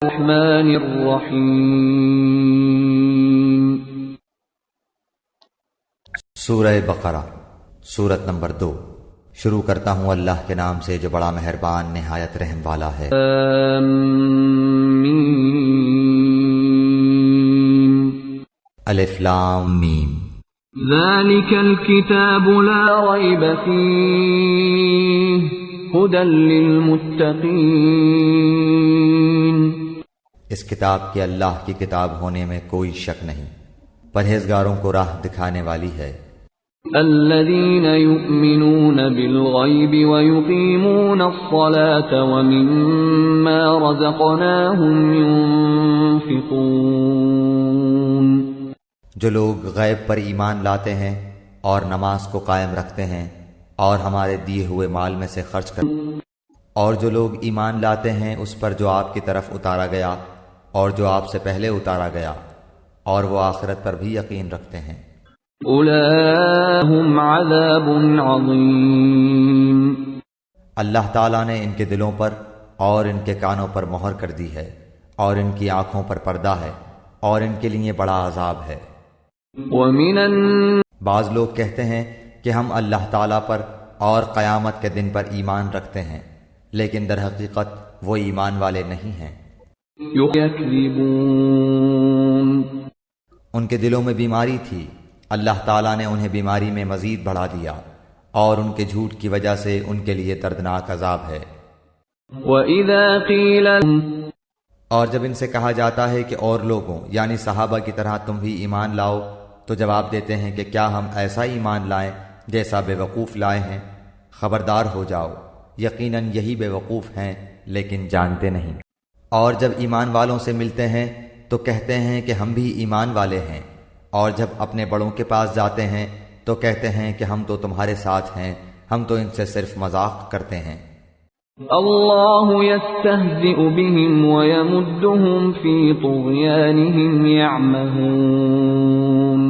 الرحمن الرحیم۔ سورہ بقرہ سورت نمبر 2۔ شروع کرتا ہوں اللہ کے نام سے جو بڑا مہربان نہایت رحم والا ہے۔ آمین۔ الف لام میم۔ ذالک الکتاب لا ریب فیہ ھدی للمتقین۔ اس کتاب کے اللہ کی کتاب ہونے میں کوئی شک نہیں، پرہیزگاروں کو راہ دکھانے والی ہے۔ الذین یؤمنون بالغیب ویقیمون الصلاة ومما رزقناہم ينفقون۔ جو لوگ غیب پر ایمان لاتے ہیں اور نماز کو قائم رکھتے ہیں اور ہمارے دیے ہوئے مال میں سے خرچ کرتے ہیں، اور جو لوگ ایمان لاتے ہیں اس پر جو آپ کی طرف اتارا گیا اور جو آپ سے پہلے اتارا گیا، اور وہ آخرت پر بھی یقین رکھتے ہیں، اولئک عذاب عظیم۔ اللہ تعالیٰ نے ان کے دلوں پر اور ان کے کانوں پر مہر کر دی ہے اور ان کی آنکھوں پر پردہ ہے اور ان کے لیے بڑا عذاب ہے۔ بعض لوگ کہتے ہیں کہ ہم اللہ تعالیٰ پر اور قیامت کے دن پر ایمان رکھتے ہیں، لیکن در حقیقت وہ ایمان والے نہیں ہیں۔ یکذبون۔ ان کے دلوں میں بیماری تھی، اللہ تعالیٰ نے انہیں بیماری میں مزید بڑھا دیا، اور ان کے جھوٹ کی وجہ سے ان کے لیے دردناک عذاب ہے۔ وَإِذَا قِيلَ اور جب ان سے کہا جاتا ہے کہ اور لوگوں یعنی صحابہ کی طرح تم بھی ایمان لاؤ، تو جواب دیتے ہیں کہ کیا ہم ایسا ایمان لائیں جیسا بے وقوف لائے ہیں؟ خبردار ہو جاؤ، یقیناً یہی بے وقوف ہیں لیکن جانتے نہیں۔ اور جب ایمان والوں سے ملتے ہیں تو کہتے ہیں کہ ہم بھی ایمان والے ہیں، اور جب اپنے بڑوں کے پاس جاتے ہیں تو کہتے ہیں کہ ہم تو تمہارے ساتھ ہیں، ہم تو ان سے صرف مذاق کرتے ہیں۔ اللہ یستہزئ بہم ویمدہم فی طغیانہم یعمہون۔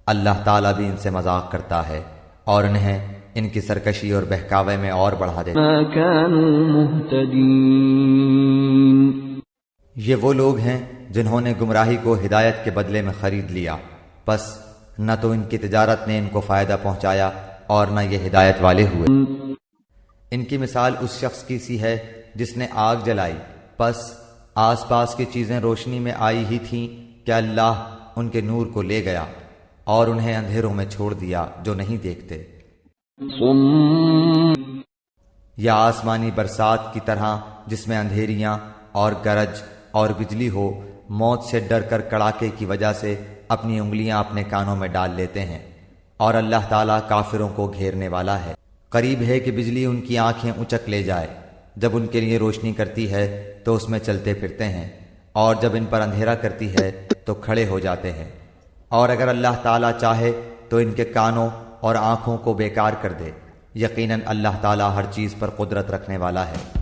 اللہ تعالیٰ بھی ان سے مذاق کرتا ہے اور انہیں ان کی سرکشی اور بہکاوے میں اور بڑھا دیتا ہے۔ ما كانوا مہتدین۔ یہ وہ لوگ ہیں جنہوں نے گمراہی کو ہدایت کے بدلے میں خرید لیا، پس نہ تو ان کی تجارت نے ان کو فائدہ پہنچایا اور نہ یہ ہدایت والے ہوئے۔ ان کی مثال اس شخص کی سی ہے جس نے آگ جلائی، پس آس پاس کی چیزیں روشنی میں آئی ہی تھیں کہ اللہ ان کے نور کو لے گیا اور انہیں اندھیروں میں چھوڑ دیا جو نہیں دیکھتے۔ یا آسمانی برسات کی طرح جس میں اندھیریاں اور گرج اور بجلی ہو، موت سے ڈر کر کڑاکے کی وجہ سے اپنی انگلیاں اپنے کانوں میں ڈال لیتے ہیں، اور اللہ تعالیٰ کافروں کو گھیرنے والا ہے۔ قریب ہے کہ بجلی ان کی آنکھیں اچک لے جائے، جب ان کے لیے روشنی کرتی ہے تو اس میں چلتے پھرتے ہیں، اور جب ان پر اندھیرا کرتی ہے تو کھڑے ہو جاتے ہیں۔ اور اگر اللہ تعالیٰ چاہے تو ان کے کانوں اور آنکھوں کو بیکار کر دے، یقیناً اللہ تعالیٰ ہر چیز پر قدرت رکھنے والا ہے۔